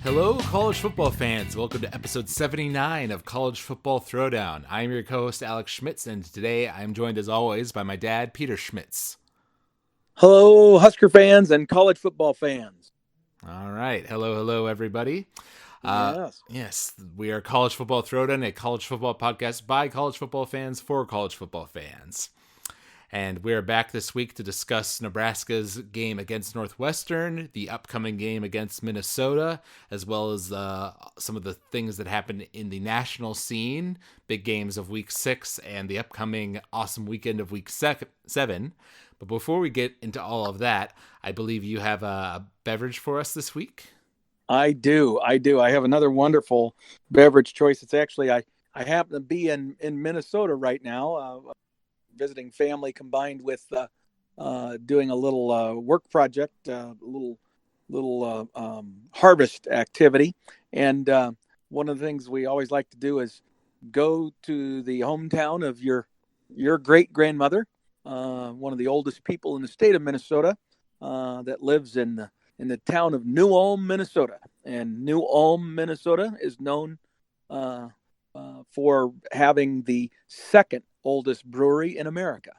Hello, college football fans. Welcome to episode 79 of College Football Throwdown. I'm your co-host, Alex Schmitz, and today I'm joined, as always, by my dad, Peter Schmitz. Hello, Husker fans and college football fans. All right. Hello, everybody. Yes, we are College Football Throwdown, a college football podcast by college football fans for college football fans. And we're back this week to discuss Nebraska's game against Northwestern, the upcoming game against Minnesota, as well as some of the things that happened in the national scene, big games of Week 6 and the upcoming awesome weekend of Week 7. But before we get into all of that, I believe you have a beverage for us this week. I do. I have another wonderful beverage choice. It's actually, I happen to be in Minnesota right now, visiting family combined with doing a little work project, a little harvest activity. And one of the things we always like to do is go to the hometown of your great grandmother, one of the oldest people in the state of Minnesota, that lives in the town of New Ulm, Minnesota. And New Ulm, Minnesota is known for having the second oldest brewery in America.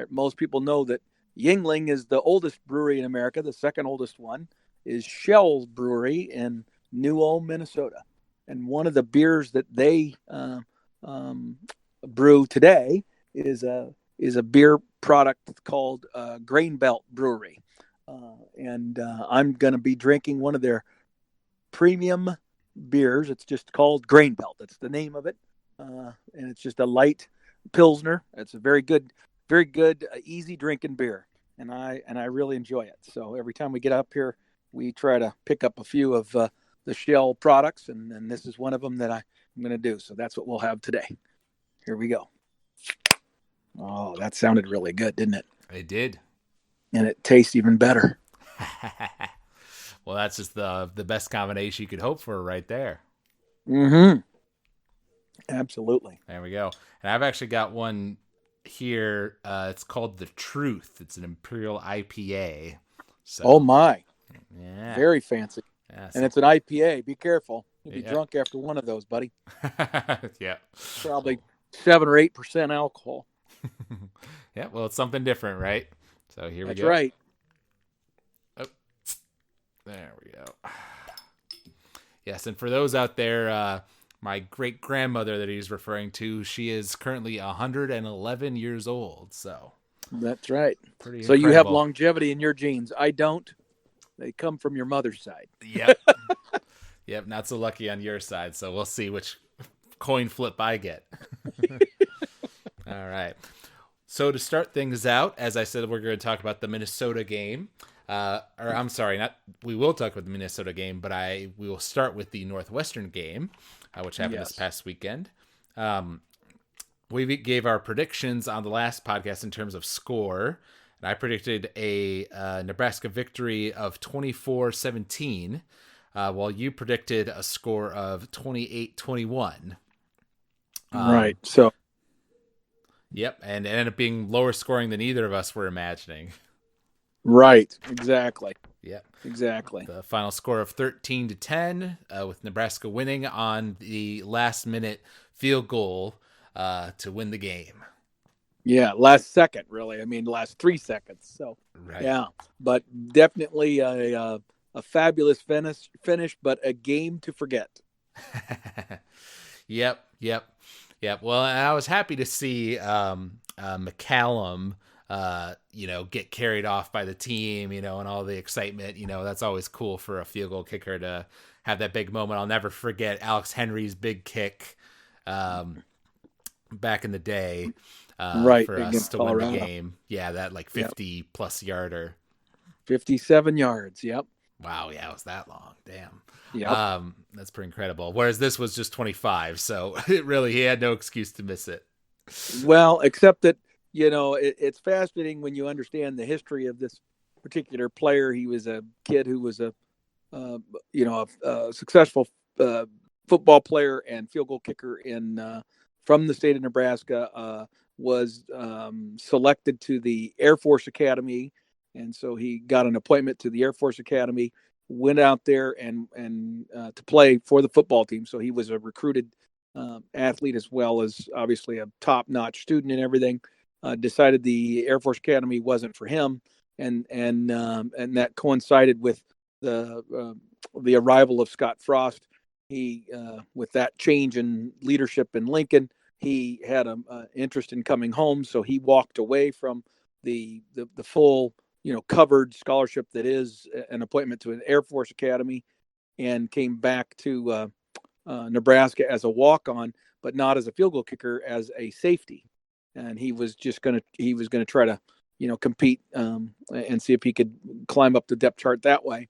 Most people know that Yuengling is the oldest brewery in America. The second oldest one is Shell's Brewery in New Ulm, Minnesota. And one of the beers that they brew today is a beer product called Grain Belt Brewery. And I'm going to be drinking one of their premium beers. It's just called Grain Belt. That's the name of it. And it's just a light Pilsner. It's a very good, easy drinking beer. And I really enjoy it. So every time we get up here, we try to pick up a few of the Shell products. And this is one of them that I'm going to do. So that's what we'll have today. Here we go. Oh, that sounded really good, didn't it? It did. And it tastes even better. Well, that's just the best combination you could hope for right there. Mm-hmm. Absolutely. There we go. And I've actually got one here. It's called The Truth. It's an Imperial IPA. So, oh, my. Yeah. Very fancy. Yeah, and it's an IPA. Be careful. You'll be drunk after one of those, buddy. Yeah. Probably 7 or 8% alcohol. Yeah, well, it's something different, right? So here we go. That's right. Oh, there we go. Yes, and for those out there, my great-grandmother that he's referring to, she is currently 111 years old. So that's right. Pretty so incredible. You have longevity in your genes. I don't. They come from your mother's side. Yep. Yep, not so lucky on your side. So we'll see which coin flip I get. All right. So to start things out, as I said, we're going to talk about the Minnesota game. We will talk about the Minnesota game, but we will start with the Northwestern game, which happened this past weekend. We gave our predictions on the last podcast in terms of score, and I predicted a Nebraska victory of 24-17, while you predicted a score of 28-21. Right. So. Yep, and it ended up being lower scoring than either of us were imagining. Right, exactly. Yep. Exactly. The final score of 13-10, with Nebraska winning on the last-minute field goal to win the game. Yeah, last second, really. I mean, last 3 seconds. So, right. Yeah, but definitely a fabulous finish, but a game to forget. Yep. Well, I was happy to see McCallum, get carried off by the team, and all the excitement. That's always cool for a field goal kicker to have that big moment. I'll never forget Alex Henry's big kick back in the day for us to Colorado. Win the game. Yeah, that 50-plus yarder. 57 yards, yep. Wow, yeah, it was that long. Damn. Yep. That's pretty incredible. Whereas this was just 25, so he had no excuse to miss it. Well, except that, it's fascinating when you understand the history of this particular player. He was a kid who was a successful football player and field goal kicker from the state of Nebraska. was selected to the Air Force Academy, and so he got an appointment to the Air Force Academy. Went out there and to play for the football team. So he was a recruited athlete as well as obviously a top-notch student and everything. Decided the Air Force Academy wasn't for him, and that coincided with the arrival of Scott Frost. He with that change in leadership in Lincoln, he had an interest in coming home, so he walked away from the full covered scholarship that is an appointment to an Air Force Academy, and came back to Nebraska as a walk-on, but not as a field goal kicker, as a safety. And he was going to try to compete and see if he could climb up the depth chart that way.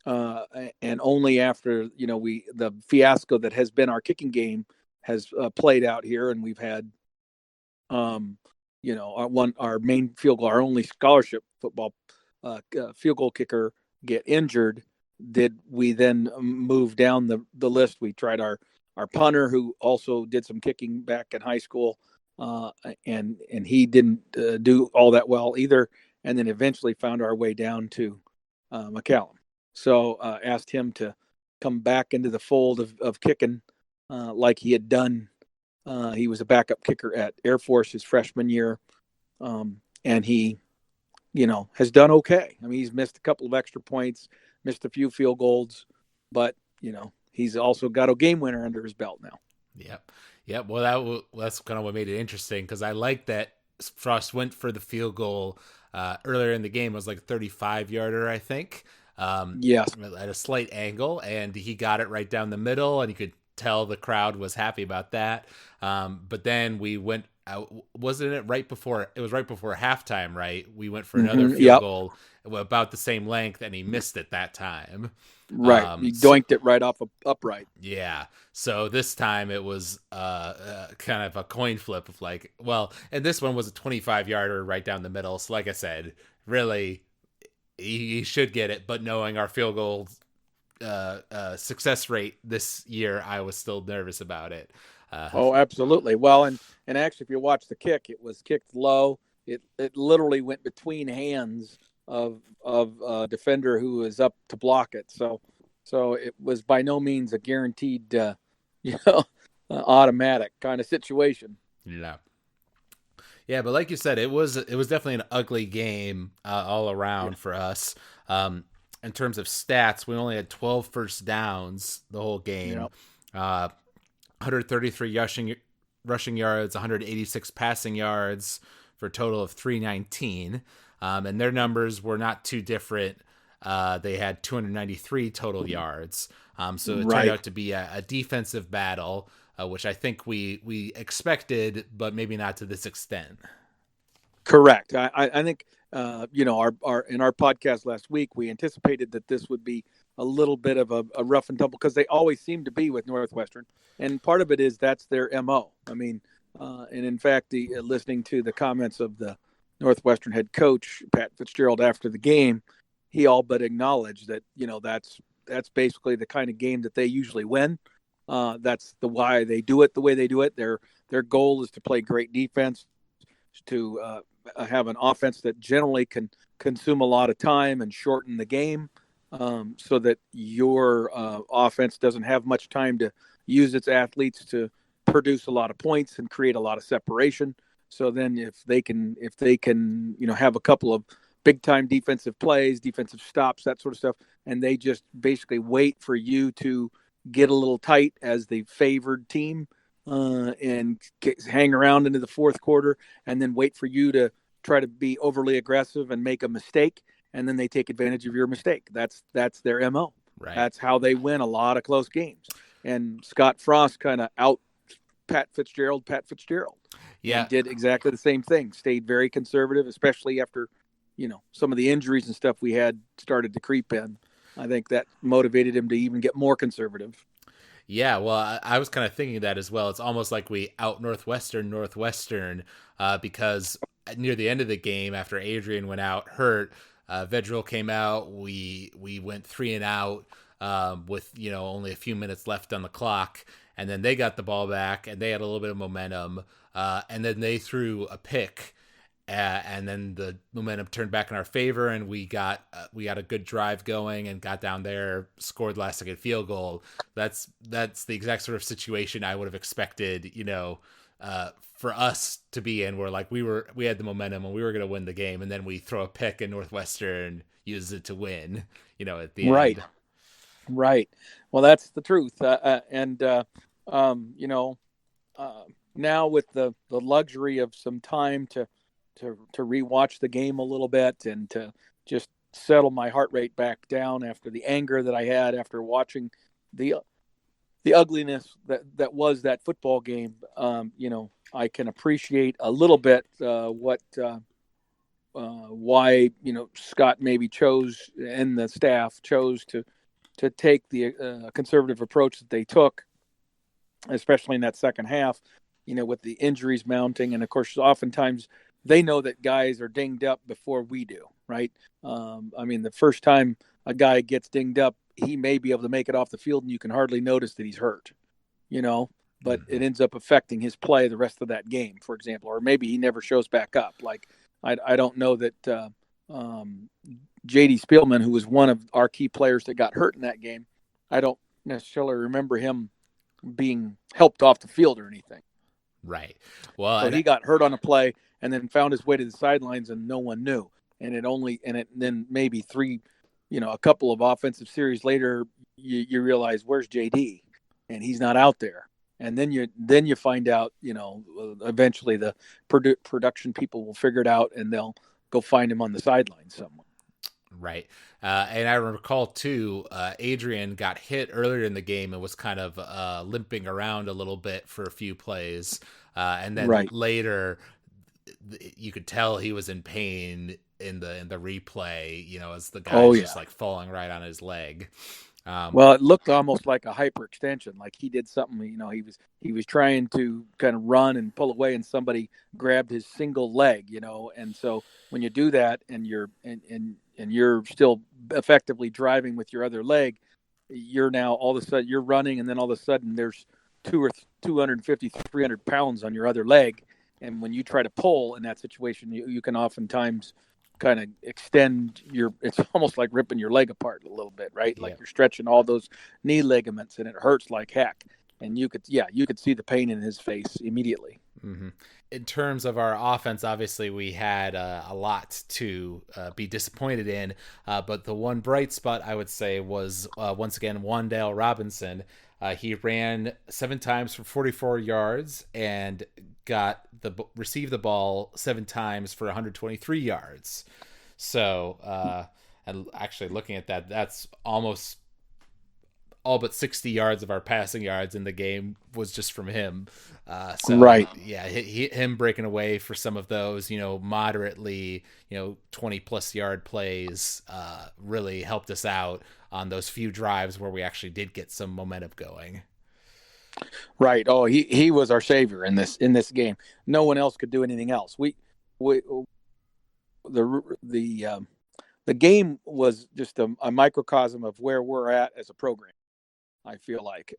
And only after the fiasco that has been our kicking game has played out here, and we've had our main field goal, our only scholarship football field goal kicker get injured, did we then move down the list. We tried our punter, who also did some kicking back in high school, and he didn't do all that well either, and then eventually found our way down to McCallum. So asked him to come back into the fold of kicking like he had done. He was a backup kicker at Air Force his freshman year, and he, has done okay. I mean, he's missed a couple of extra points, missed a few field goals, but, he's also got a game winner under his belt now. Yep. Well, that's kind of what made it interesting, because I like that Frost went for the field goal earlier in the game. It was like a 35-yarder, I think. Yes. At a slight angle, and he got it right down the middle, and you could tell the crowd was happy about that. But then we went out, wasn't it right before halftime, right? We went for another field goal about the same length, and he missed it that time. Right. He doinked it right off of upright. Yeah. So this time it was kind of a coin flip of and this one was a 25-yarder right down the middle. So like I said, really, he should get it, but knowing our field goal success rate this year, I was still nervous about it. Oh, absolutely. Well, and actually, if you watch the kick, it was kicked low. It literally went between hands of a defender who was up to block it. So it was by no means a guaranteed, automatic kind of situation. Yeah, but like you said, it was definitely an ugly game all around for us. In terms of stats, we only had 12 first downs the whole game. 133 rushing yards, 186 passing yards for a total of 319. And their numbers were not too different. They had 293 total yards. So it turned out to be a defensive battle, which I think we expected, but maybe not to this extent. Correct. I think, our in our podcast last week, we anticipated that this would be a little bit of a rough and tumble, because they always seem to be with Northwestern. And part of it is that's their MO. I mean, and in fact, listening to the comments of the Northwestern head coach, Pat Fitzgerald, after the game, he all but acknowledged that, that's basically the kind of game that they usually win. That's why they do it the way they do it. Their goal is to play great defense, to have an offense that generally can consume a lot of time and shorten the game, so that your offense doesn't have much time to use its athletes to produce a lot of points and create a lot of separation. So then if they can have a couple of big time defensive plays, defensive stops, that sort of stuff, and they just basically wait for you to get a little tight as the favored team, and hang around into the fourth quarter, and then wait for you to try to be overly aggressive and make a mistake, and then they take advantage of your mistake. That's their MO. Right. That's how they win a lot of close games. And Scott Frost kind of out Pat Fitzgerald. Yeah. Did exactly the same thing. Stayed very conservative, especially after, some of the injuries and stuff we had started to creep in. I think that motivated him to even get more conservative. Yeah, well, I was kind of thinking that as well. It's almost like we out Northwestern, because near the end of the game, after Adrian went out hurt, Vedral came out. We went 3 and out with only a few minutes left on the clock, and then they got the ball back and they had a little bit of momentum. and then they threw a pick. And then the momentum turned back in our favor, and we got a good drive going and got down there, scored last second field goal. That's the exact sort of situation I would have expected, for us to be in, where like we had the momentum and we were going to win the game, and then we throw a pick and Northwestern uses it to win, at the Right. end. Right. Well, that's the truth. Um, you know, now with the luxury of some time to rewatch the game a little bit and to just settle my heart rate back down after the anger that I had after watching the ugliness that was that football game. I can appreciate a little bit why Scott maybe chose and the staff chose to take the conservative approach that they took, especially in that second half. With the injuries mounting, and of course, oftentimes they know that guys are dinged up before we do, right? The first time a guy gets dinged up, he may be able to make it off the field, and you can hardly notice that he's hurt, but it ends up affecting his play the rest of that game, for example, or maybe he never shows back up. Like, I don't know that J.D. Spielman, who was one of our key players that got hurt in that game, I don't necessarily remember him being helped off the field or anything. Right. Well, so he got hurt on a play and then found his way to the sidelines, and no one knew. And then maybe a couple of offensive series later, you realize, where's JD? And he's not out there. And then you find out, eventually the production people will figure it out, and they'll go find him on the sidelines somewhere. Right. And I recall too, Adrian got hit earlier in the game and was kind of limping around a little bit for a few plays. And then later you could tell he was in pain in the replay, as the guy's just like falling right on his leg. Well, it looked almost like a hyperextension, like he did something. He was trying to kind of run and pull away, and somebody grabbed his single leg. And so when you do that, and you're still effectively driving with your other leg, you're now all of a sudden you're running, and then all of a sudden there's 250, 300 pounds on your other leg, and when you try to pull in that situation, you can oftentimes kind of extend it's almost like ripping your leg apart a little bit, right? Like you're stretching all those knee ligaments, and it hurts like heck. And you could see the pain in his face immediately. Mm-hmm. In terms of our offense, obviously we had a lot to be disappointed in, but the one bright spot I would say was once again Wan'Dale Robinson. He ran 7 times for 44 yards and received the ball 7 times for 123 yards. So, and actually looking at that, that's almost all but 60 yards of our passing yards in the game was just from him. Him breaking away for some of those, moderately, 20 plus yard plays, really helped us out on those few drives where we actually did get some momentum going. Right. Oh, he was our savior in this game. No one else could do anything else. The game was just a microcosm of where we're at as a program. I feel like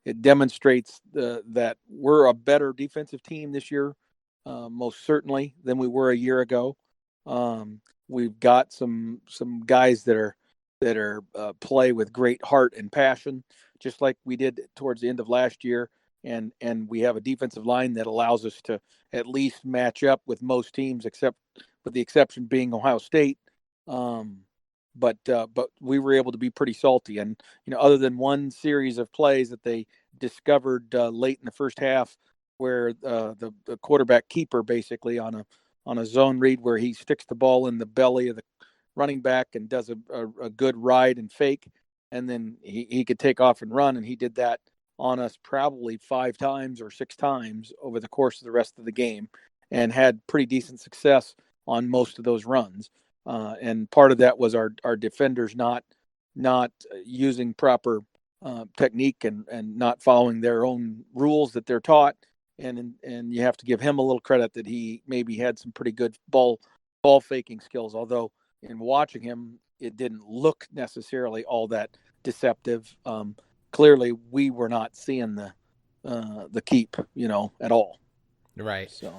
it demonstrates that we're a better defensive team this year, most certainly, than we were a year ago. We've got some guys that are play with great heart and passion, just like we did towards the end of last year. And we have a defensive line that allows us to at least match up with most teams, except with the exception being Ohio State. But we were able to be pretty salty. And, other than one series of plays that they discovered late in the first half, where the quarterback keeper basically on a zone read where he sticks the ball in the belly of the running back and does a good ride and fake, and then he could take off and run, and he did that on us probably 5 times or 6 times over the course of the rest of the game, and had pretty decent success on most of those runs. And part of that was our defenders not using proper technique and not following their own rules that they're taught. And you have to give him a little credit that he maybe had some pretty good ball faking skills. Although in watching him, it didn't look necessarily all that deceptive. Clearly, we were not seeing the keep, at all. Right. So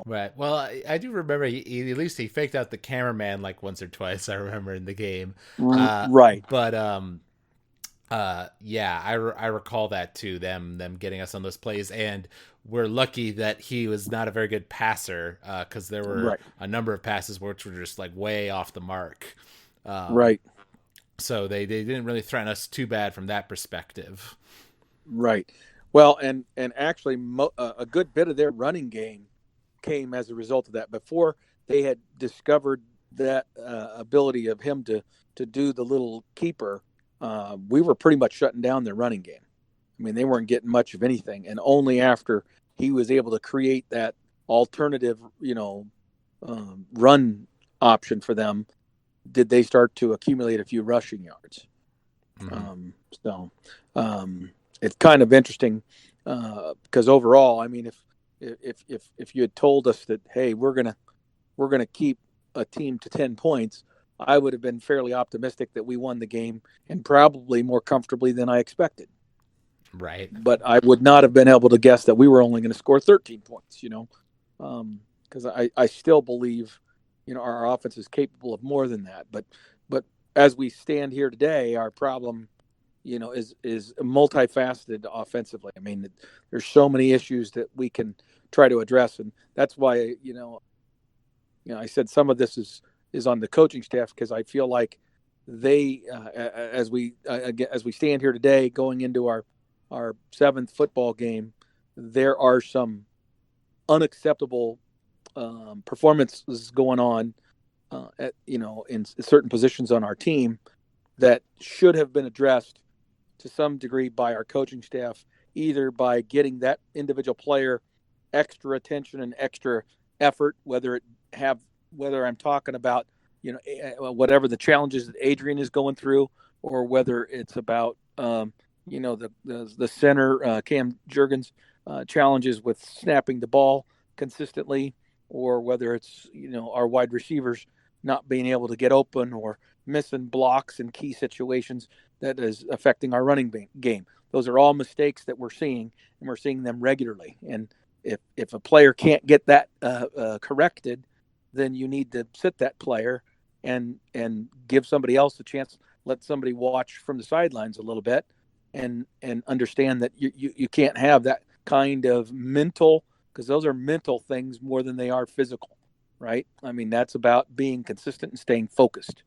Right. Well, I do remember at least he faked out the cameraman like once or twice. I remember in the game. right, Yeah, I recall that too. Them getting us on those plays, and we're lucky that he was not a very good passer because there were right, a number of passes which were just like way off the mark. Um, right, so they didn't really threaten us too bad from that perspective. right. Well, and actually, a good bit of their running game came as a result of that. Before they had discovered that ability of him to do the little keeper, we were pretty much shutting down their running game. I mean, they weren't getting much of anything, and only after he was able to create that alternative, run option for them did they start to accumulate a few rushing yards. Mm-hmm. Um, so it's kind of interesting because overall, I mean, if you had told us that, hey, we're gonna keep a team to 10 points, I would have been fairly optimistic that we won the game and probably more comfortably than I expected. Right. But I would not have been able to guess that we were only going to score 13 points. Because I still believe, our offense is capable of more than that. But as we stand here today, our problem, is multifaceted offensively. I mean, there's so many issues that we can try to address, and that's why I said some of this is on the coaching staff because I feel like they, as we stand here today, going into our seventh football game, there are some unacceptable performances going on, in certain positions on our team that should have been addressed to some degree by our coaching staff, either by getting that individual player extra attention and extra effort, whether I'm talking about, whatever the challenges that Adrian is going through, or whether it's about, the center, Cam Jurgens, challenges with snapping the ball consistently, or whether it's, our wide receivers not being able to get open or missing blocks in key situations that is affecting our running game. Those are all mistakes that we're seeing, and we're seeing them regularly. And if a player can't get that corrected, then you need to sit that player and give somebody else a chance. Let somebody watch from the sidelines a little bit, and understand that you can't have that kind of mental, because those are mental things more than they are physical, right? I mean, that's about being consistent and staying focused.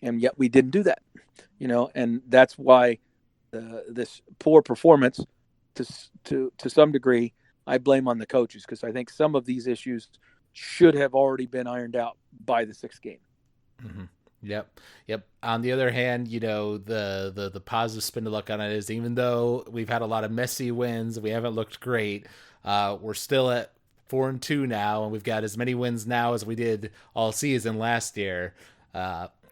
And yet we didn't do that, and that's why this poor performance, to some degree, I blame on the coaches, because I think some of these issues should have already been ironed out by the sixth game. Mm-hmm. Yep. On the other hand, the positive spin to look on it is, even though we've had a lot of messy wins, we haven't looked great. We're still at 4-2 now, and we've got as many wins now as we did all season last year.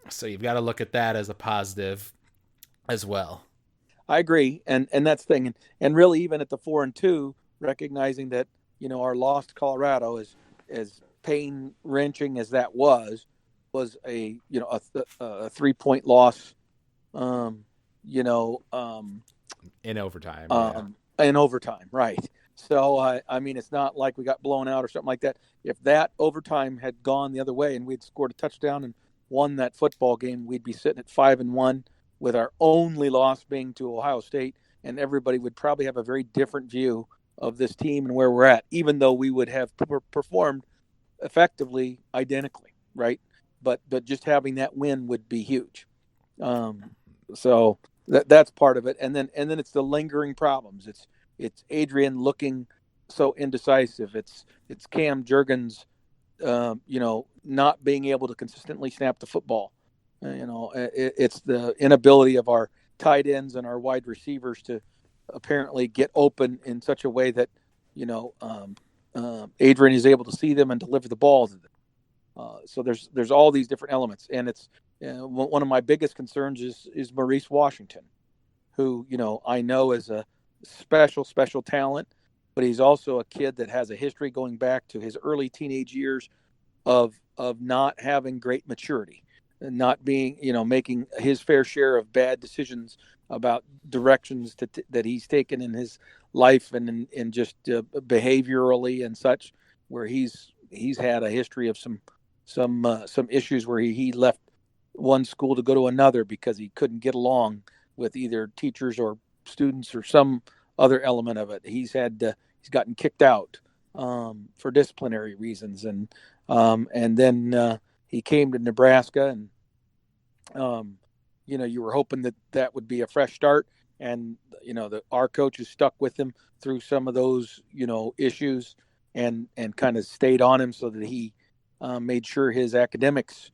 So you've got to look at that as a positive as well. I agree, and that's the thing, and really, even at the 4-2, recognizing that our loss to Colorado, is as pain wrenching as that was a 3-point loss, in overtime. in overtime, right? So I mean, it's not like we got blown out or something like that. If that overtime had gone the other way and we'd scored a touchdown and won that football game, we'd be sitting at 5-1, with our only loss being to Ohio State, and everybody would probably have a very different view of this team and where we're at, even though we would have performed effectively identically, right? But just having that win would be huge. So that's part of it, and then it's the lingering problems. It's Adrian looking so indecisive. It's Cam Jurgens, not being able to consistently snap the football. It's the inability of our tight ends and our wide receivers to apparently get open in such a way that Adrian is able to see them and deliver the ball to them. So there's all these different elements, and it's one of my biggest concerns is Maurice Washington, who I know is a special talent, but he's also a kid that has a history going back to his early teenage years of not having great maturity. not being, making his fair share of bad decisions about directions that he's taken in his life and in just behaviorally and such, where he's had a history of some issues where he left one school to go to another because he couldn't get along with either teachers or students or some other element of it. He's gotten kicked out for disciplinary reasons, and then he came to Nebraska, and you were hoping that would be a fresh start, and our coaches stuck with him through some of those issues, and kind of stayed on him so that he made sure his academics,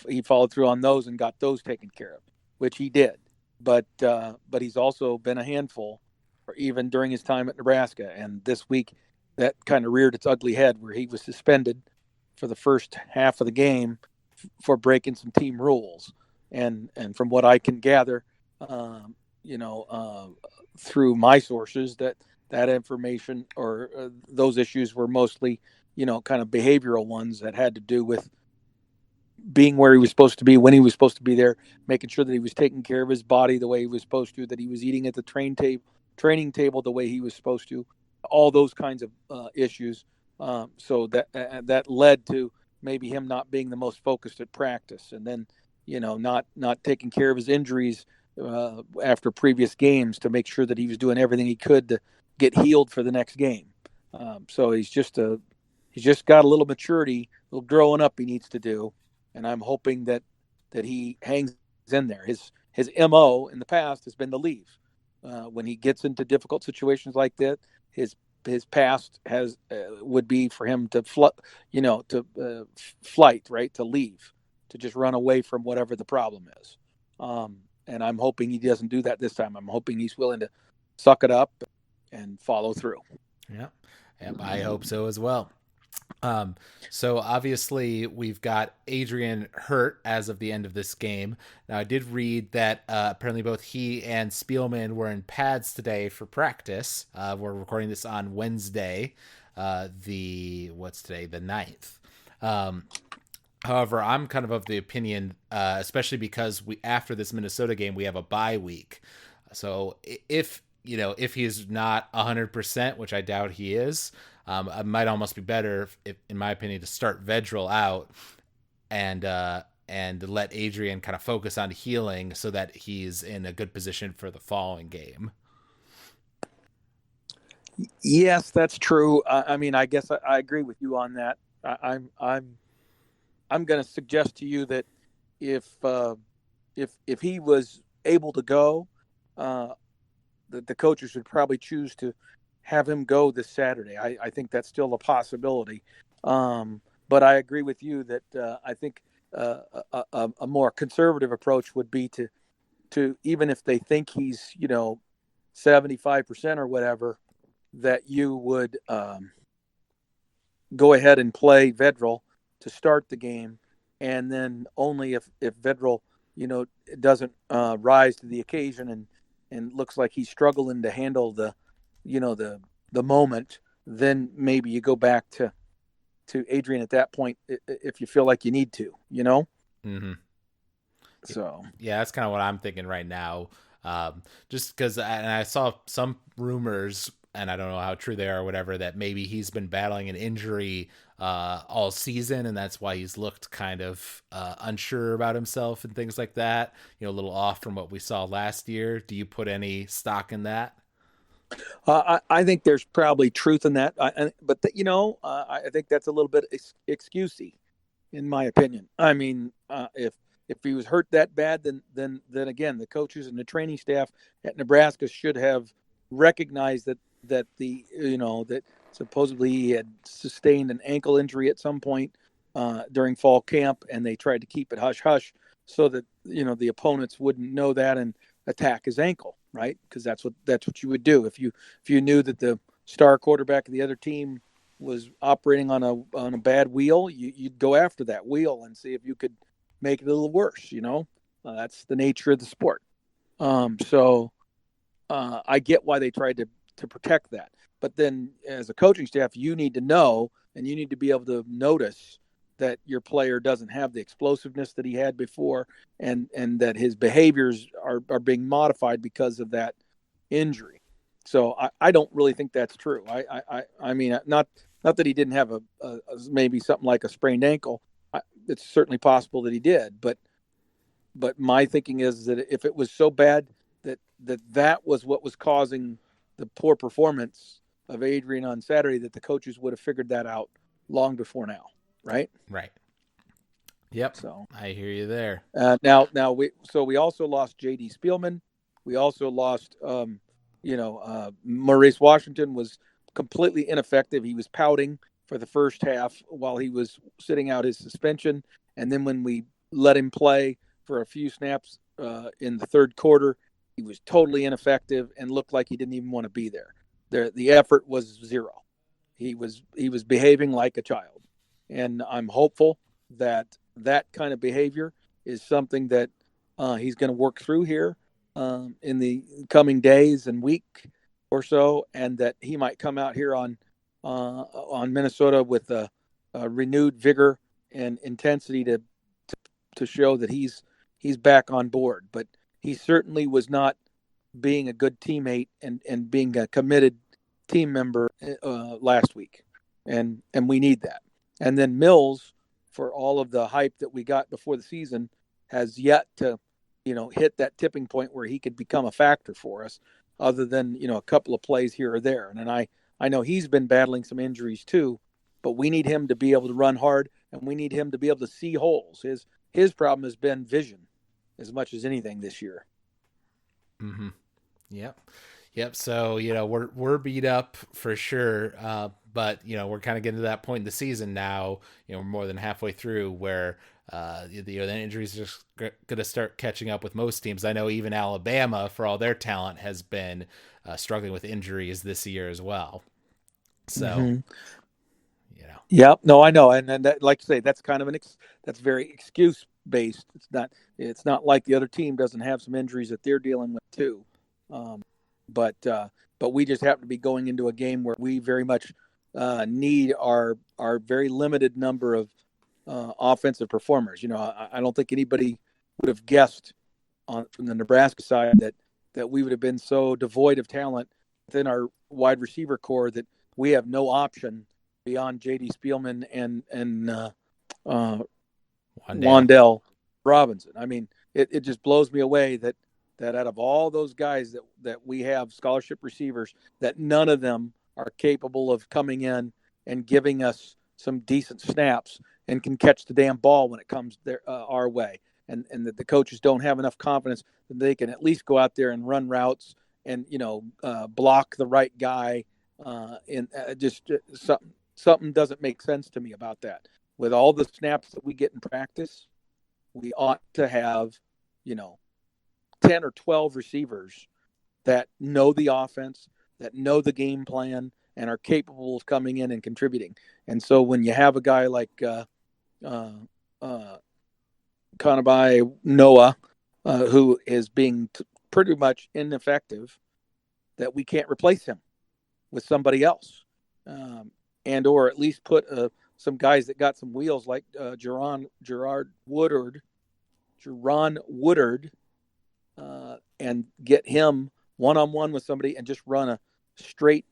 he followed through on those and got those taken care of, which he did. But he's also been a handful, even during his time at Nebraska. And this week, that kind of reared its ugly head, where he was suspended for the first half of the game for breaking some team rules. And from what I can gather, through my sources, that information or those issues were mostly, kind of behavioral ones that had to do with being where he was supposed to be, when he was supposed to be there, making sure that he was taking care of his body the way he was supposed to, that he was eating at the training table the way he was supposed to, all those kinds of issues. So that led to maybe him not being the most focused at practice, and then not taking care of his injuries after previous games to make sure that he was doing everything he could to get healed for the next game. So he's just got a little maturity, a little growing up he needs to do, and I'm hoping that he hangs in there. His MO in the past has been to leave when he gets into difficult situations like that. His past would be for him to flight, right, to leave, to just run away from whatever the problem is. And I'm hoping he doesn't do that this time. I'm hoping he's willing to suck it up and follow through. Yep, I hope so as well. So obviously we've got Adrian hurt as of the end of this game. Now I did read that apparently both he and Spielman were in pads today for practice. We're recording this on Wednesday, what's today, the 9th. However, I'm kind of the opinion, especially because after this Minnesota game, we have a bye week. So if he's not 100%, which I doubt he is, it might almost be better, in my opinion, to start Vedral out and let Adrian kind of focus on healing so that he's in a good position for the following game. Yes, that's true. I mean, I guess I agree with you on that. I'm going to suggest to you that if he was able to go, the coaches would probably choose to have him go this Saturday. I think that's still a possibility. But I agree with you that I think a more conservative approach would be to even if they think he's 75% or whatever, that you would go ahead and play Vedral to start the game, and then only if Vedral doesn't rise to the occasion and looks like he's struggling to handle the moment, then maybe you go back to Adrian at that point if you feel like you need to, Mm-hmm. So yeah, that's kind of what I'm thinking right now. Just because I saw some rumors, and I don't know how true they are or whatever, that maybe he's been battling an injury all season, and that's why he's looked kind of unsure about himself and things like that, a little off from what we saw last year. Do you put any stock in that? I think there's probably truth in that, but I think that's a little bit excusey, in my opinion. I mean, if he was hurt that bad, then again, the coaches and the training staff at Nebraska should have recognized that that supposedly he had sustained an ankle injury at some point during fall camp, and they tried to keep it hush hush so that the opponents wouldn't know that and attack his ankle, right? Because that's what you would do if you knew that the star quarterback of the other team was operating on a bad wheel. You'd go after that wheel and see if you could make it a little worse. That's the nature of the sport. So I get why they tried to protect that. But then as a coaching staff, you need to know, and you need to be able to notice that your player doesn't have the explosiveness that he had before, and that his behaviors are being modified because of that injury. So I don't really think that's true. I mean, not that he didn't have a maybe something like a sprained ankle. It's certainly possible that he did, but my thinking is that if it was so bad that was what was causing the poor performance of Adrian on Saturday, that the coaches would have figured that out long before now, right? Right. Yep. So I hear you there. now we also lost J.D. Spielman. We also lost, Maurice Washington was completely ineffective. He was pouting for the first half while he was sitting out his suspension, and then when we let him play for a few snaps in the third quarter, he was totally ineffective and looked like he didn't even want to be there. The effort was zero. He was behaving like a child, and I'm hopeful that kind of behavior is something that he's going to work through here in the coming days and week or so, and that he might come out here on Minnesota with a renewed vigor and intensity to show that he's back on board. But he certainly was not being a good teammate and being a committed team member last week, and we need that. And then Mills, for all of the hype that we got before the season, has yet to hit that tipping point where he could become a factor for us, other than a couple of plays here or there. And I know he's been battling some injuries too, but we need him to be able to run hard, and we need him to be able to see holes. His problem has been vision as much as anything this year. Mm-hmm. Yep. So, we're beat up for sure. But, we're kind of getting to that point in the season now, we're more than halfway through where, the injuries are just going to start catching up with most teams. I know even Alabama, for all their talent, has been struggling with injuries this year as well. So, mm-hmm. Yeah, no, I know. And that, like you say, that's kind of that's very excuse based. It's not like the other team doesn't have some injuries that they're dealing with too. But we just happen to be going into a game where we very much need our very limited number of offensive performers. I don't think anybody would have guessed from the Nebraska side that we would have been so devoid of talent within our wide receiver core that we have no option beyond J.D. Spielman and Wan'Dale Robinson. I mean, it just blows me away that out of all those guys that we have scholarship receivers, that none of them are capable of coming in and giving us some decent snaps and can catch the damn ball when it comes our way. And that the coaches don't have enough confidence that they can at least go out there and run routes and, block the right guy. Just something doesn't make sense to me about that. With all the snaps that we get in practice, we ought to have, 10 or 12 receivers that know the offense, that know the game plan, and are capable of coming in and contributing. And so when you have a guy like Kanabai Noah, who is being pretty much ineffective, that we can't replace him with somebody else, and or at least put some guys that got some wheels like Jerron Woodard, and get him one-on-one with somebody and just run a straight,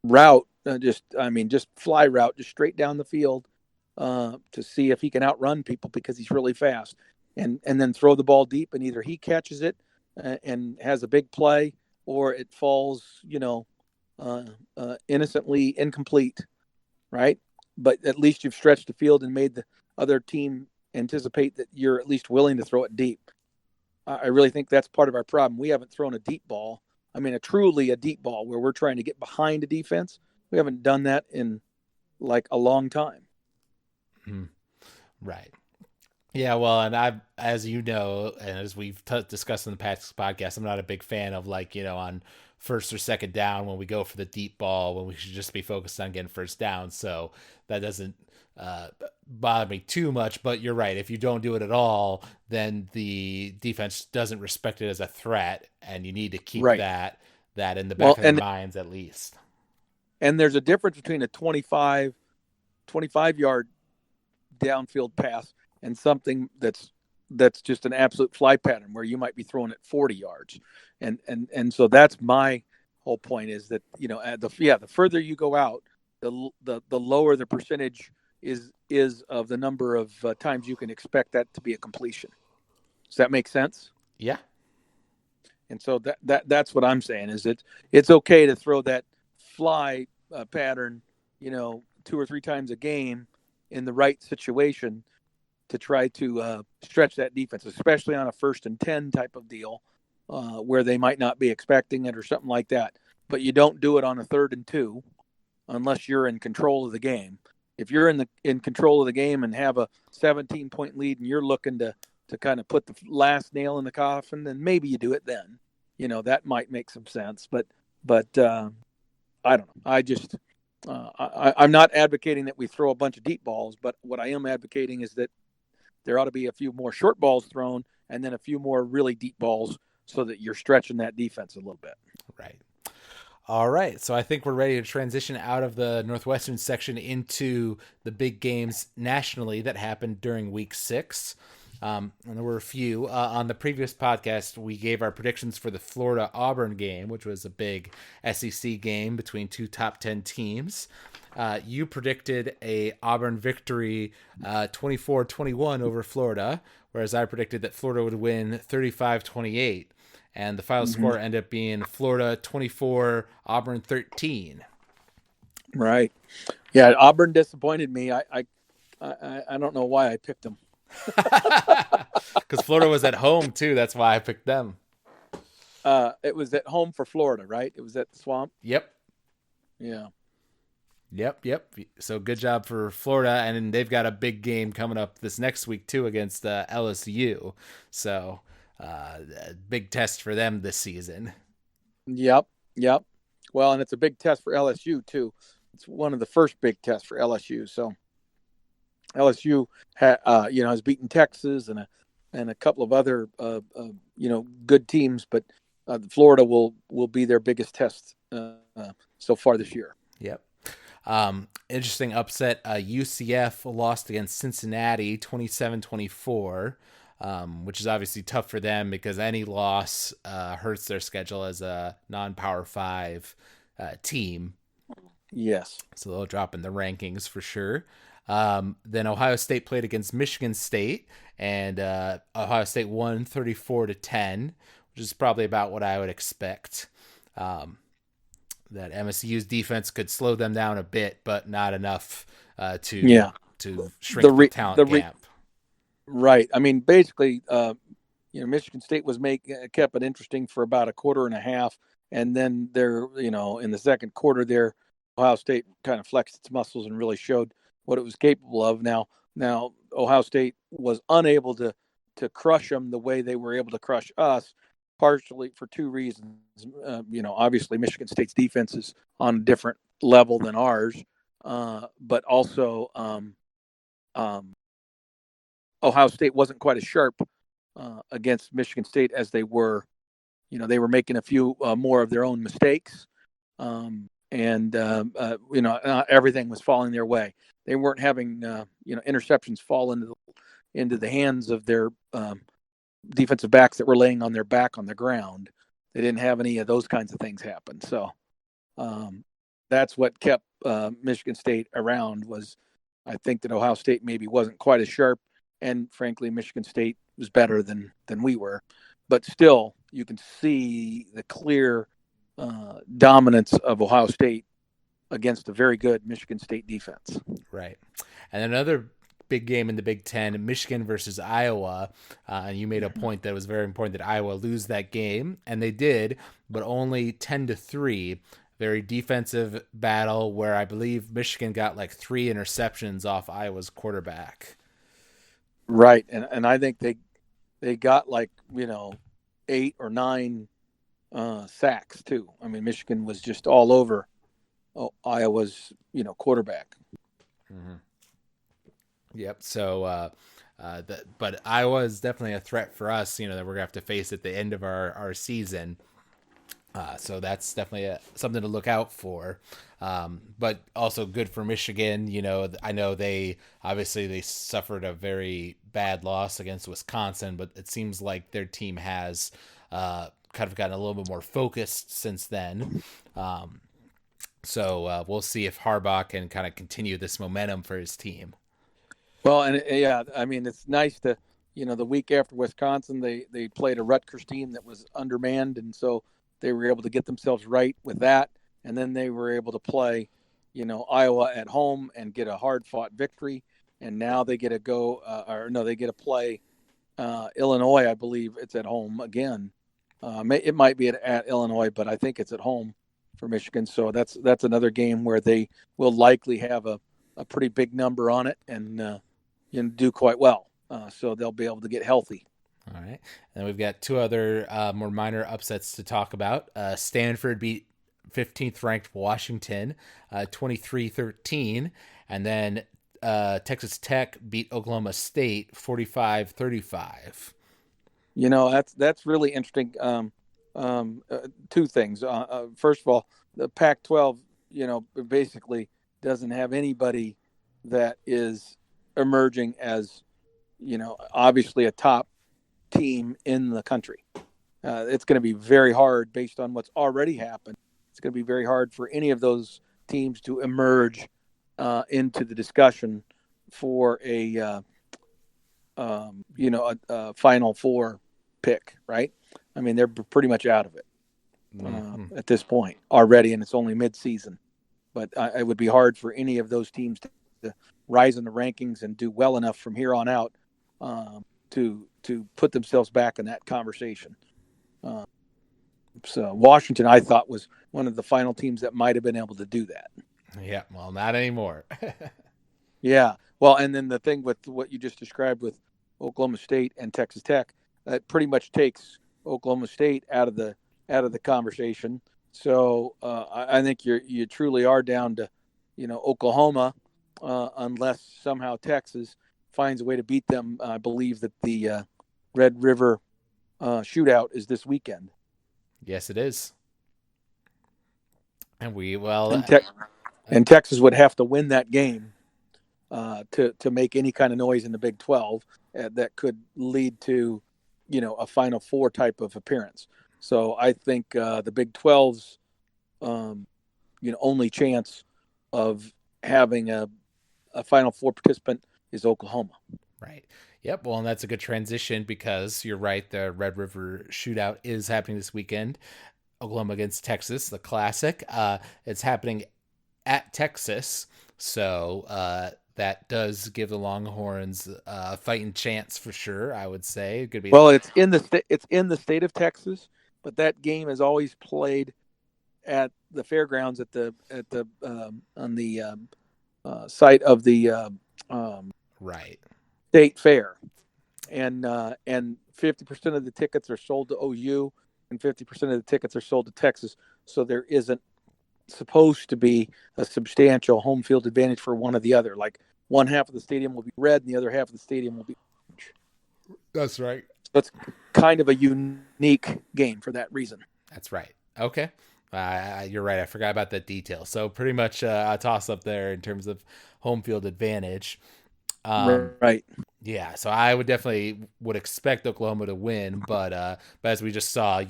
route, just fly route, just straight down the field to see if he can outrun people because he's really fast, and then throw the ball deep, and either he catches it and has a big play, or it falls, innocently incomplete, right? But at least you've stretched the field and made the other team anticipate that you're at least willing to throw it deep. I really think that's part of our problem. We haven't thrown a deep ball. I mean, truly a deep ball where we're trying to get behind a defense. We haven't done that in like a long time. Right. Yeah, well, and as you know, and as we've discussed in the past podcast, I'm not a big fan of on first or second down when we go for the deep ball when we should just be focused on getting first down. So that doesn't bother me too much. But you're right. If you don't do it at all, then the defense doesn't respect it as a threat, and you need to keep that in the back of their minds at least. And there's a difference between a 25 yard downfield pass and something that's just an absolute fly pattern where you might be throwing it 40 yards. And so that's my whole point, is that, the further you go out, the lower the percentage is of the number of times you can expect that to be a completion. Does that make sense? Yeah. And so that's what I'm saying, is that it's okay to throw that fly pattern, 2 or 3 times a game in the right situation to try to stretch that defense, especially on a 1st and 10 type of deal, where they might not be expecting it or something like that. But you don't do it on a 3rd and 2 unless you're in control of the game. If you're in control of the game and have a 17-point lead and you're looking to kind of put the last nail in the coffin, then maybe you do it then. That might make some sense. But I don't know. I just I'm not advocating that we throw a bunch of deep balls, but what I am advocating is that there ought to be a few more short balls thrown and then a few more really deep balls so that you're stretching that defense a little bit. Right. All right. So I think we're ready to transition out of the Northwestern section into the big games nationally that happened during week 6. And there were a few. On the previous podcast, we gave our predictions for the Florida-Auburn game, which was a big SEC game between 2 top 10 teams. You predicted a Auburn victory 24-21 over Florida, whereas I predicted that Florida would win 35-28. And the final score ended up being Florida 24, Auburn 13. Right. Yeah, Auburn disappointed me. I don't know why I picked them. Because Florida was at home too. That's why I picked them. It was at home for Florida, right? It was at the Swamp. Yep. Yeah. Yep. So good job for Florida, and they've got a big game coming up this next week too against LSU. So big test for them this season. Yep. Well, and it's a big test for LSU too. It's one of the first big tests for LSU. So LSU has beaten Texas and a couple of other good teams, but Florida will be their biggest test so far this year. Yep. Interesting upset. UCF lost against Cincinnati 27-24, which is obviously tough for them because any loss hurts their schedule as a non-Power 5 team. Yes. So they'll drop in the rankings for sure. Then Ohio State played against Michigan State, and Ohio State won 34-10, which is probably about what I would expect. That MSU's defense could slow them down a bit, but not enough to shrink the talent gap. Right. I mean, basically, Michigan State was kept it interesting for about a quarter and a half, and then in the second quarter there, Ohio State kind of flexed its muscles and really showed what it was capable of. Now Ohio State was unable to crush them the way they were able to crush us, partially for 2 reasons. Obviously Michigan State's defense is on a different level than ours, but also Ohio State wasn't quite as sharp against Michigan State as they were. They were making a few more of their own mistakes, and everything was falling their way. They weren't having interceptions fall into the hands of their defensive backs that were laying on their back on the ground. They didn't have any of those kinds of things happen. So that's what kept Michigan State around. Was I think that Ohio State maybe wasn't quite as sharp, and frankly, Michigan State was better than we were. But still, you can see the clear dominance of Ohio State against a very good Michigan State defense. Right. And another big game in the Big Ten, Michigan versus Iowa. And you made a point that it was very important that Iowa lose that game, and they did, but only 10-3. Very defensive battle where I believe Michigan got like 3 interceptions off Iowa's quarterback. Right. And I think they got 8 or 9 sacks too. I mean, Michigan was just all over Iowa's quarterback. Mm-hmm. Yep. So, but Iowa is definitely a threat for us. That we're gonna have to face at the end of our season. So that's definitely something to look out for. But also good for Michigan. I know they suffered a very bad loss against Wisconsin, but it seems like their team has kind of gotten a little bit more focused since then. So we'll see if Harbaugh can kind of continue this momentum for his team. Well, and yeah, I mean, it's nice to, the week after Wisconsin, they played a Rutgers team that was undermanned, and so they were able to get themselves right with that, and then they were able to play, Iowa at home and get a hard-fought victory, and now they get to go, or no, they get to play Illinois. I believe it's at home again. It might be at Illinois, but I think it's at home for Michigan. So that's another game where they will likely have a pretty big number on it and do quite well. So they'll be able to get healthy. All right. And we've got two other more minor upsets to talk about. Stanford beat 15th ranked Washington 23-13. And then Texas Tech beat Oklahoma State 45-35. That's really interesting. Two things. First of all, the Pac-12, basically doesn't have anybody that is emerging as, obviously a top team in the country. It's going to be very hard based on what's already happened. It's going to be very hard for any of those teams to emerge into the discussion for a Final Four pick, right? I mean, they're pretty much out of it at this point already, and it's only mid-season. But it would be hard for any of those teams to rise in the rankings and do well enough from here on out to put themselves back in that conversation. So Washington, I thought, was one of the final teams that might have been able to do that. Yeah, well, not anymore. Yeah. Well, and then the thing with what you just described with Oklahoma State and Texas Tech, that pretty much takes Oklahoma State out of the conversation. So I think you truly are down to, Oklahoma, unless somehow Texas finds a way to beat them. I believe that the Red River shootout is this weekend. Yes, it is. And and Texas would have to win that game to make any kind of noise in the Big 12 that could lead to, a Final Four type of appearance. So I think the Big 12's, only chance of having a Final Four participant is Oklahoma. Right. Yep. Well, and that's a good transition because you're right. The Red River shootout is happening this weekend. Oklahoma against Texas, the classic. It's happening at Texas. So that does give the Longhorns a fighting chance for sure, I would say. It could be. Well, it's in the state of Texas, but that game is always played at the fairgrounds on the site of the right state fair, and 50% of the tickets are sold to OU, and 50% of the tickets are sold to Texas. So there isn't supposed to be a substantial home field advantage for one or the other. Like one half of the stadium will be red, and the other half of the stadium will be orange. That's right. So it's kind of a unique game for that reason. That's right. Okay. You're right. I forgot about that detail. So pretty much a toss up there in terms of home field advantage. Right. Yeah. So I would expect Oklahoma to win, but as we just saw,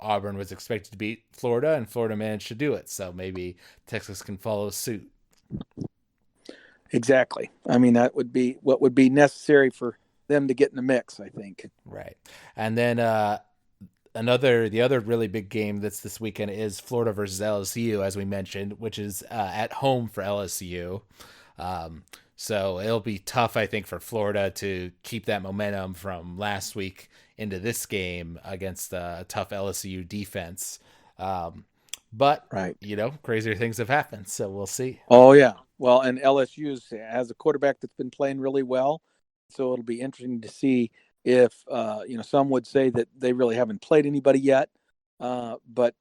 Auburn was expected to beat Florida, and Florida managed to do it. So maybe Texas can follow suit. Exactly. I mean, that would be what would be necessary for them to get in the mix, I think. Right. And then the other really big game that's this weekend is Florida versus LSU, as we mentioned, which is at home for LSU. So it'll be tough, I think, for Florida to keep that momentum from last week into this game against a tough LSU defense. But, right. Crazier things have happened, so we'll see. Oh, yeah. Well, and LSU has a quarterback that's been playing really well. So it'll be interesting to see if, some would say that they really haven't played anybody yet. But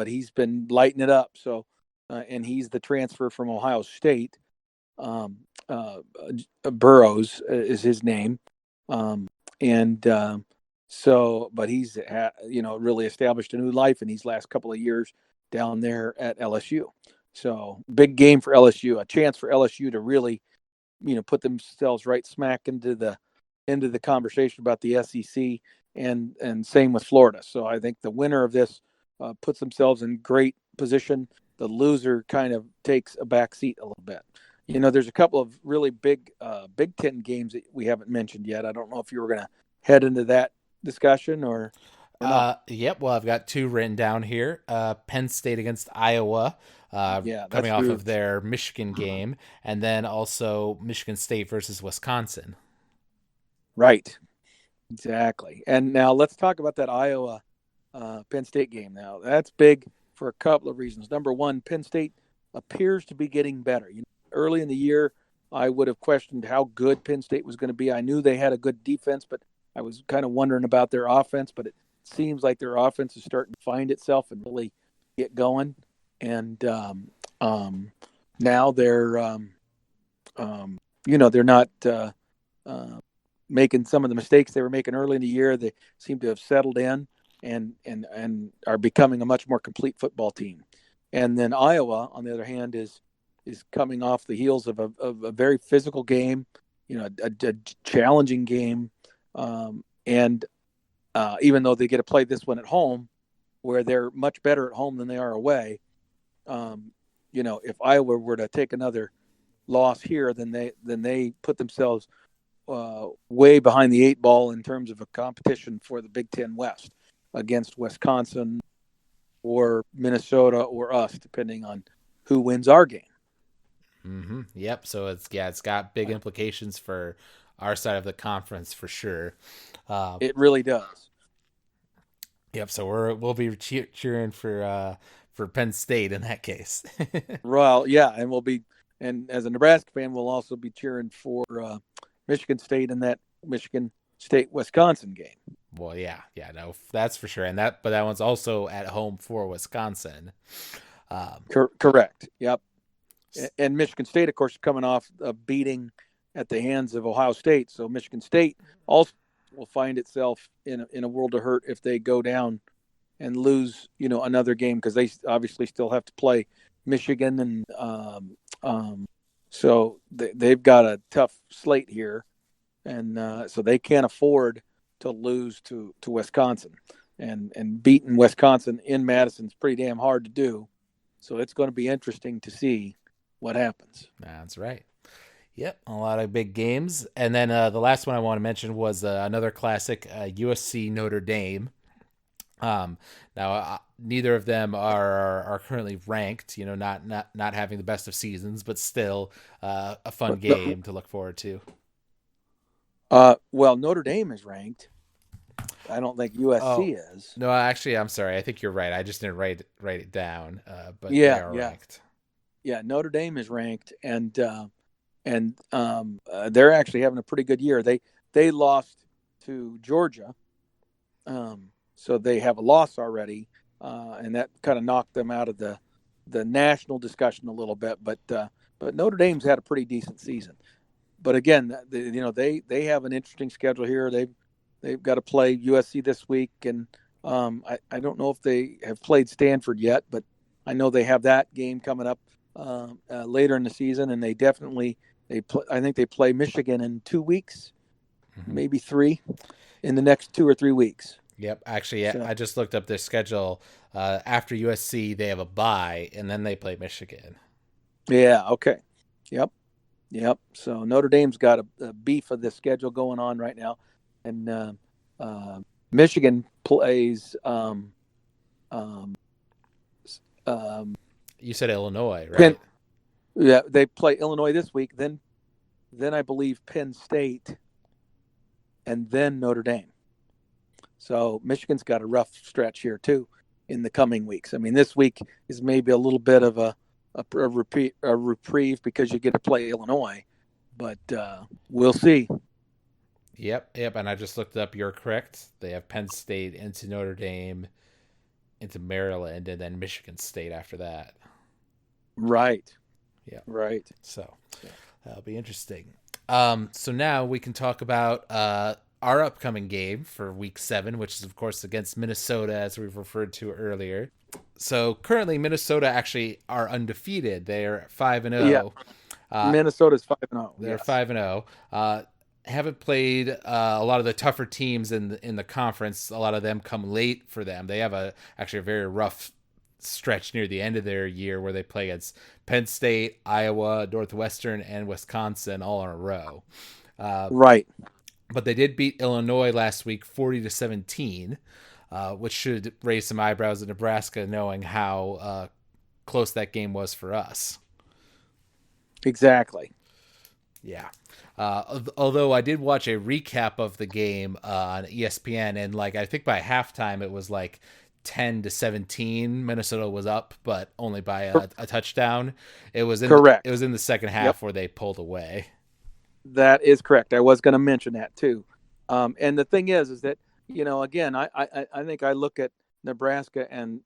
he's been lighting it up. So, and he's the transfer from Ohio State. Burrows is his name. So, but he's really established a new life in these last couple of years down there at LSU. So, big game for LSU, a chance for LSU to really, put themselves right smack into the conversation about the SEC, and same with Florida. So, I think the winner of this puts themselves in great position. The loser kind of takes a back seat a little bit. There's a couple of really big Big Ten games that we haven't mentioned yet. I don't know if you were going to head into that discussion or not. Yep. Well, I've got two written down here. Penn State against Iowa, Yeah, coming that's off of huge. their Michigan game, and then also Michigan State versus Wisconsin. Right. Exactly. And now let's talk about that Iowa Penn State game. Now that's big for a couple of reasons. Number one, Penn State appears to be getting better. Early in the year, I would have questioned how good Penn State was going to be. I knew they had a good defense, but I was kind of wondering about their offense. But it seems like their offense is starting to find itself and really get going. And now they're not making some of the mistakes they were making early in the year. They seem to have settled in and are becoming a much more complete football team. And then Iowa, on the other hand, is coming off the heels of a very physical game, a challenging game, and even though they get to play this one at home, where they're much better at home than they are away. If Iowa were to take another loss here, then they put themselves way behind the eight ball in terms of a competition for the Big Ten West against Wisconsin or Minnesota or us, depending on who wins our game. Mm-hmm. Yep. So it's got big implications for our side of the conference for sure. It really does. Yep. So we'll be cheering for Penn State in that case. Well, yeah, and as a Nebraska fan, we'll also be cheering for Michigan State in that Michigan State Wisconsin game. Well, yeah, no, that's for sure, but that one's also at home for Wisconsin. Correct. Yep. And Michigan State, of course, is coming off a beating at the hands of Ohio State. So Michigan State also will find itself in a world of hurt if they go down and lose, another game, because they obviously still have to play Michigan, and so they've got a tough slate here, and so they can't afford to lose to Wisconsin, and beating Wisconsin in Madison is pretty damn hard to do. So it's going to be interesting to see what happens. That's right. Yep, a lot of big games. And then the last one I want to mention was another classic, USC Notre Dame. Now, neither of them are currently ranked, not having the best of seasons, but still a fun game to look forward to. Well, Notre Dame is ranked. I don't think USC is. No, actually, I'm sorry. I think you're right. I just didn't write it down, but yeah, they are ranked. Yeah, Notre Dame is ranked, and they're actually having a pretty good year. They lost to Georgia, so they have a loss already, and that kind of knocked them out of the national discussion a little bit. But Notre Dame's had a pretty decent season. But again, they have an interesting schedule here. They've got to play USC this week, and I don't know if they have played Stanford yet, but I know they have that game coming up later in the season, and they definitely I think they play Michigan in 2 weeks, maybe 3, in the next 2 or 3 weeks. Yep, actually, so, I just looked up their schedule. After USC, they have a bye, and then they play Michigan. Yeah. Okay. Yep. So Notre Dame's got a beef of the schedule going on right now, and Michigan plays. You said Illinois, right? Yeah, they play Illinois this week. Then I believe Penn State, and then Notre Dame. So Michigan's got a rough stretch here too in the coming weeks. I mean, this week is maybe a little bit of a reprieve because you get to play Illinois, but we'll see. Yep. And I just looked up. You're correct. They have Penn State into Notre Dame, into Maryland, and then Michigan State after that. Right. Yeah. Right. So that'll be interesting. So now we can talk about our upcoming game for week 7, which is, of course, against Minnesota, as we've referred to earlier. So currently, Minnesota actually are undefeated. They're 5-0. Minnesota's 5-0. They're Yes. 5-0. Haven't played a lot of the tougher teams in the conference. A lot of them come late for them. They have actually a very rough stretch near the end of their year where they play against Penn State, Iowa, Northwestern, and Wisconsin all in a row. Right. But they did beat Illinois last week 40-17, which should raise some eyebrows in Nebraska, knowing how close that game was for us. Exactly. Yeah. Although I did watch a recap of the game on ESPN, and I think by halftime it was 10-17. Minnesota was up, but only by a touchdown. Correct. It was in the second half where they pulled away. That is correct. I was going to mention that too. And the thing is that, again, I think I look at Nebraska and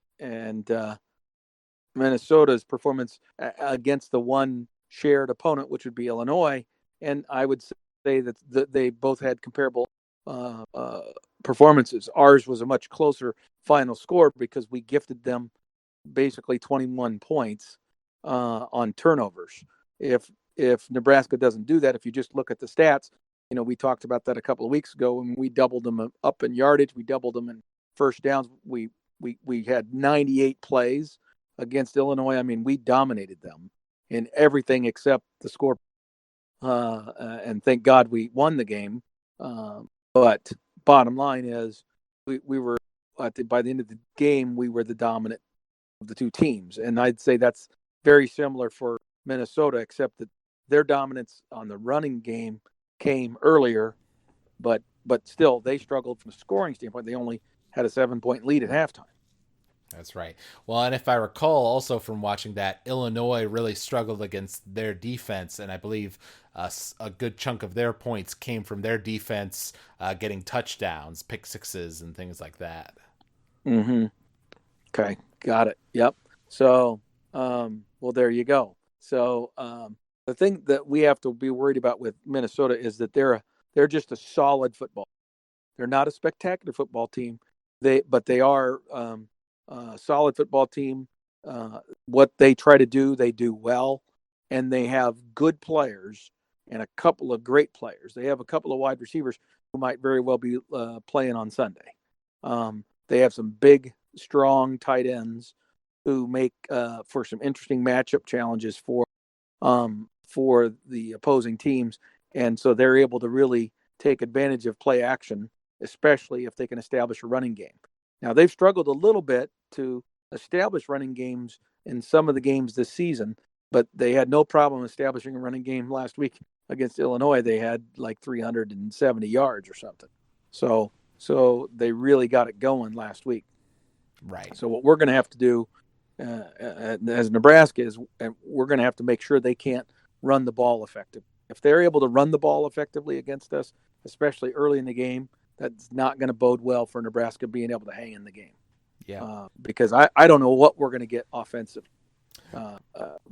Minnesota's performance against the one shared opponent, which would be Illinois, and I would say that they both had comparable performances. Ours was a much closer final score because we gifted them basically 21 points on turnovers. If Nebraska doesn't do that, if you just look at the stats, we talked about that a couple of weeks ago when we doubled them up in yardage, we doubled them in first downs. We had 98 plays against Illinois. I mean, we dominated them in everything except the score. And thank God we won the game. But bottom line is we were by the end of the game, we were the dominant of the two teams. And I'd say that's very similar for Minnesota, except that their dominance on the running game came earlier, but still they struggled from a scoring standpoint. They only had a 7-point lead at halftime. That's right. Well, and if I recall also from watching that, Illinois really struggled against their defense, and I believe a good chunk of their points came from their defense getting touchdowns, pick sixes, and things like that. Mm-hmm. Okay, got it. Yep. So, well, there you go. So the thing that we have to be worried about with Minnesota is that they're just a solid football. They're not a spectacular football team. But they are a solid football team. What they try to do, they do well, and they have good players and a couple of great players. They have a couple of wide receivers who might very well be playing on Sunday. They have some big, strong tight ends who make for some interesting matchup challenges for the opposing teams, and so they're able to really take advantage of play action, especially if they can establish a running game. Now, they've struggled a little bit to establish running games in some of the games this season, but they had no problem establishing a running game last week against Illinois. They had 370 yards or something. So they really got it going last week. Right. So what we're going to have to do as Nebraska is we're going to have to make sure they can't run the ball effectively. If they're able to run the ball effectively against us, especially early in the game, that's not going to bode well for Nebraska being able to hang in the game. Yeah. Because I don't know what we're going to get offensive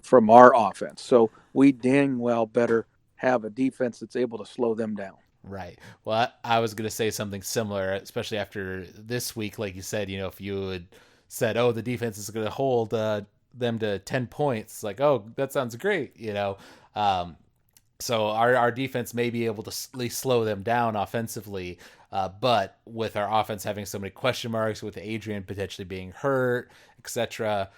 from our offense. So we dang well better have a defense that's able to slow them down. Right. Well, I was going to say something similar, especially after this week. Like you said, if you had said, oh, the defense is going to hold them to 10 points, oh, that sounds great, So our defense may be able to at least slow them down offensively, but with our offense having so many question marks, with Adrian potentially being hurt, etc.,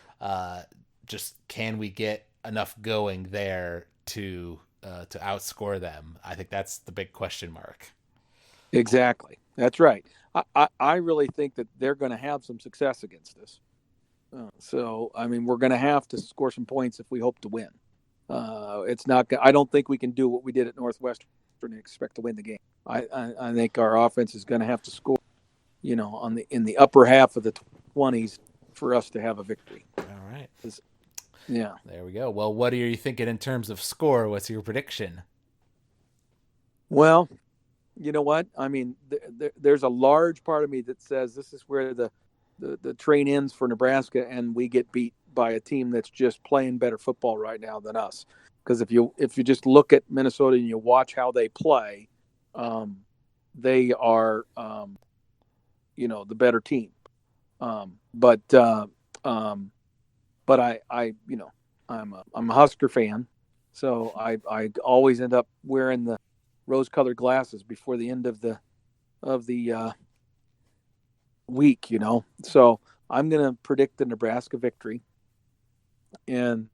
just can we get enough going there to outscore them? I think that's the big question mark. Exactly. That's right. I really think that they're going to have some success against us. So, I mean, we're going to have to score some points if we hope to win. It's not. I don't think we can do what we did at Northwestern and expect to win the game. I think our offense is going to have to score, in the upper half of the 20s for us to have a victory. All right. Yeah. There we go. Well, what are you thinking in terms of score? What's your prediction? Well, you know what? I mean, there's a large part of me that says this is where the train ends for Nebraska, and we get beat by a team that's just playing better football right now than us. Because if you just look at Minnesota and you watch how they play, they are, the better team. But I'm a Husker fan, so I always end up wearing the rose-colored glasses before the end of the week. So I'm going to predict the Nebraska victory, and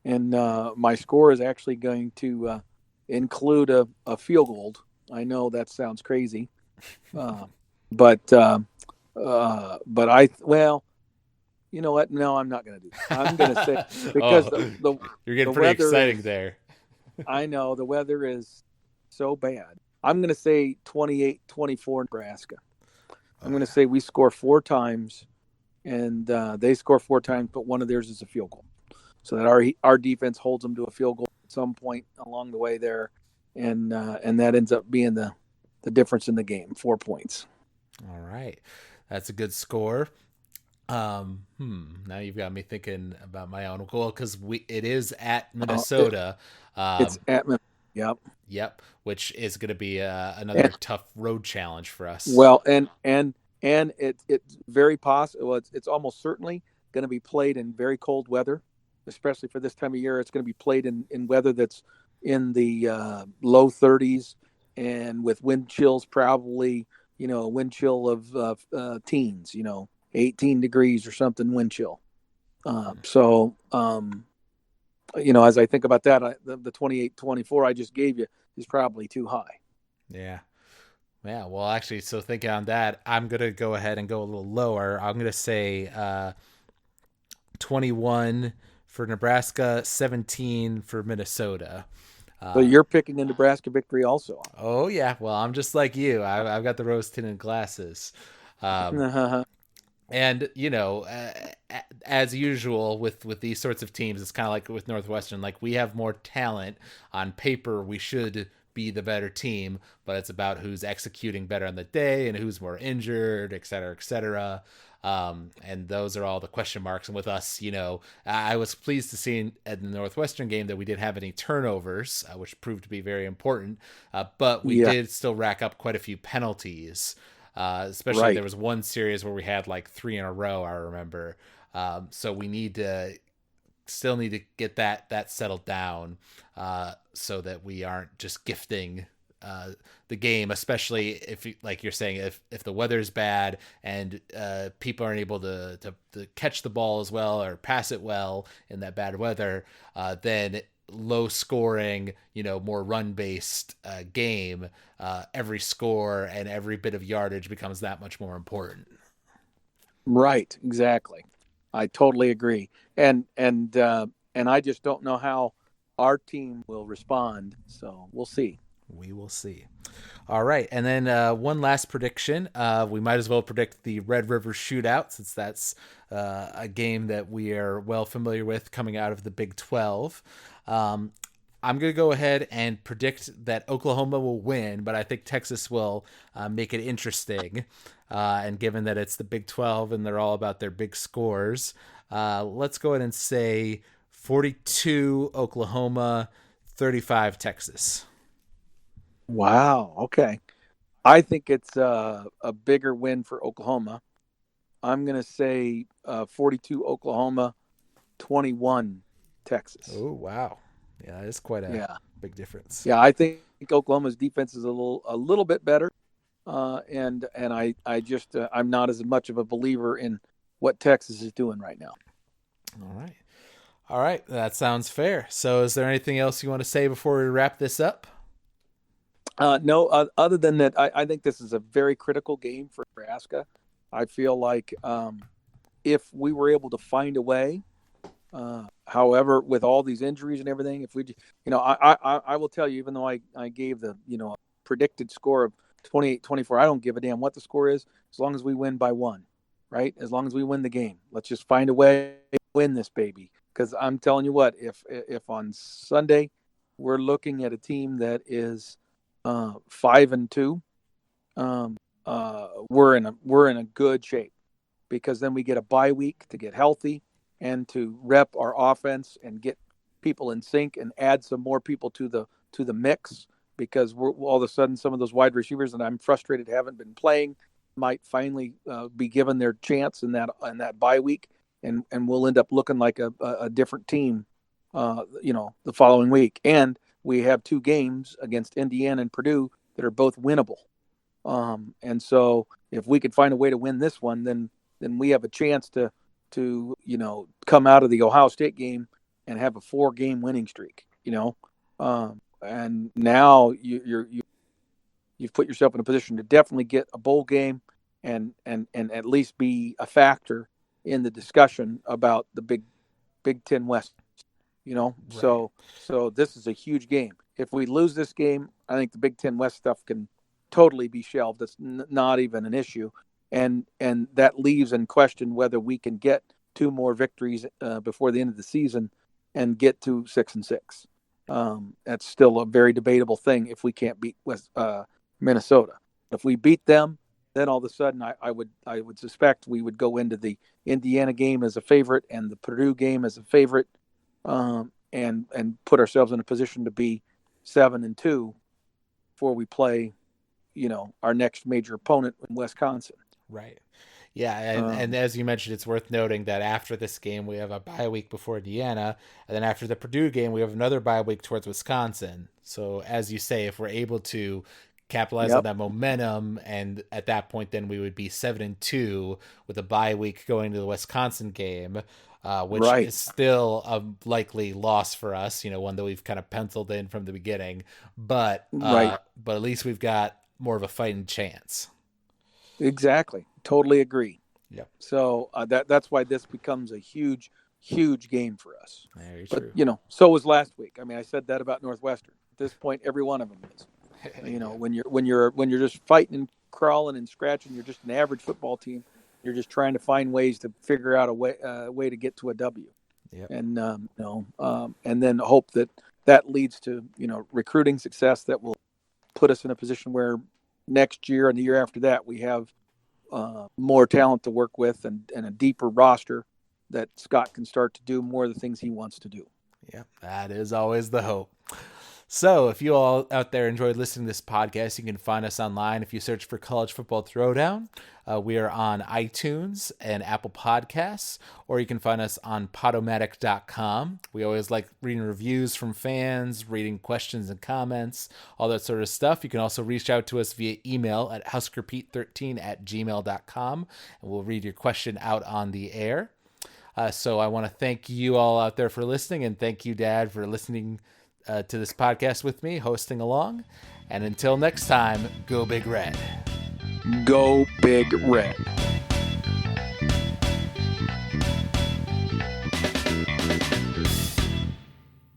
my score is actually going to include a field goal. I know that sounds crazy, uh, but you know what? No, I'm not going to do that. I'm going to say, because Oh, the you're getting the pretty weather exciting is. there. I know the weather is so bad. I'm going to say 28-24 Nebraska. I'm going to say we score 4 times, and they score 4 times, but one of theirs is a field goal, so that our defense holds them to a field goal at some point along the way there, and that ends up being the difference in the game, 4 points. All right, that's a good score. Now you've got me thinking about my own goal because it is at Uh, Minnesota. it's Um, at Yep. yep, which is going to be another And tough road challenge for us. well, and it's very possible. Well, it's almost certainly going to be played in very cold weather, especially for this time of year. It's going to be played in weather that's in the low 30s, and with wind chills, probably a wind chill of teens, 18 degrees or something wind chill. As I think about that, the 28-24 I just gave you is probably too high. Yeah. Yeah, well, actually, so thinking on that, I'm going to go ahead and go a little lower. I'm going to say 21 for Nebraska, 17 for Minnesota. So you're picking a Nebraska victory also. Oh, yeah. Well, I'm just like you. I've got the rose tinted glasses. Um, and, as usual with these sorts of teams, it's kind of like with Northwestern. Like, we have more talent on paper. We should be the better team, but it's about who's executing better on the day and who's more injured, et cetera, et cetera. And those are all the question marks. And with us, I was pleased to see at the Northwestern game that we didn't have any turnovers, which proved to be very important. But we Yeah, did still rack up quite a few penalties. Especially there right. was one series where we had like 3 in a row, I remember. So we still need to get that settled down, so that we aren't just gifting the game, especially if, like you're saying, if the weather's bad and people aren't able to catch the ball as well or pass it well in that bad weather, then low scoring, more run based game, every score and every bit of yardage becomes that much more important. Right, exactly. I totally agree. And I just don't know how our team will respond. So we'll see. We will see. All right, and then one last prediction. We might as well predict the Red River Shootout, since that's a game that we are well familiar with coming out of the Big 12. I'm going to go ahead and predict that Oklahoma will win, but I think Texas will make it interesting. And given that it's the Big 12 and they're all about their big scores, let's go ahead and say 42 Oklahoma, 35 Texas. Wow. Okay. I think it's a bigger win for Oklahoma. I'm going to say 42 Oklahoma, 21 Texas. Oh, wow. Yeah, that is quite a Yeah. big difference. Yeah. I think Oklahoma's defense is a little bit better. And I'm not as much of a believer in what Texas is doing right now. All right. All right. That sounds fair. So is there anything else you want to say before we wrap this up? No, other than that, I think this is a very critical game for Nebraska. I feel like if we were able to find a way, however, with all these injuries and everything, if we, I will tell you, even though I gave the, predicted score of 28-24, I don't give a damn what the score is, as long as we win by one, right? As long as we win the game, let's just find a way to win this baby. Because I'm telling you what, if on Sunday we're looking at a team that is 5-2, we're in a good shape, because then we get a bye week to get healthy and to rep our offense and get people in sync and add some more people to the mix. because we're all of a sudden some of those wide receivers that I'm frustrated haven't been playing might finally be given their chance in that bye week, and we'll end up looking like a different team, the following week. And we have 2 games against Indiana and Purdue that are both winnable. And so if we could find a way to win this one, then we have a chance to come out of the Ohio State game and have a 4-game winning streak. And now you've put yourself in a position to definitely get a bowl game and at least be a factor in the discussion about the Big Ten West. Right. So this is a huge game. If we lose this game, I think the Big Ten West stuff can totally be shelved. That's not even an issue, and that leaves in question whether we can get 2 more victories before the end of the season and get to 6-6. That's still a very debatable thing if we can't beat Minnesota. If we beat them, then all of a sudden I would suspect we would go into the Indiana game as a favorite and the Purdue game as a favorite, and put ourselves in a position to be 7-2 before we play, our next major opponent in Wisconsin. Right. Yeah, and as you mentioned, it's worth noting that after this game, we have a bye week before Indiana, and then after the Purdue game, we have another bye week towards Wisconsin. So as you say, if we're able to capitalize on that momentum, and at that point, then we would be 7-2 with a bye week going to the Wisconsin game, which is still a likely loss for us, one that we've kind of penciled in from the beginning, but at least we've got more of a fighting chance. Exactly. Totally agree. Yep. So that's why this becomes a huge, huge game for us. Very true. But, so was last week. I mean, I said that about Northwestern. At this point, every one of them is. When you're just fighting and crawling and scratching, you're just an average football team. You're just trying to find ways to figure out a way to get to a W. Yep. And and then hope that leads to recruiting success that will put us in a position where next year and the year after that we have more talent to work with and a deeper roster that Scott can start to do more of the things he wants to do. Yeah, that is always the hope. So if you all out there enjoyed listening to this podcast, you can find us online if you search for College Football Throwdown. We are on iTunes and Apple Podcasts, or you can find us on Podomatic.com. We always like reading reviews from fans, reading questions and comments, all that sort of stuff. You can also reach out to us via email at huskerpete13@gmail.com, and we'll read your question out on the air. So I want to thank you all out there for listening, and thank you, Dad, for listening to this podcast with me, hosting along. And until next time, go Big Red. Go Big Red.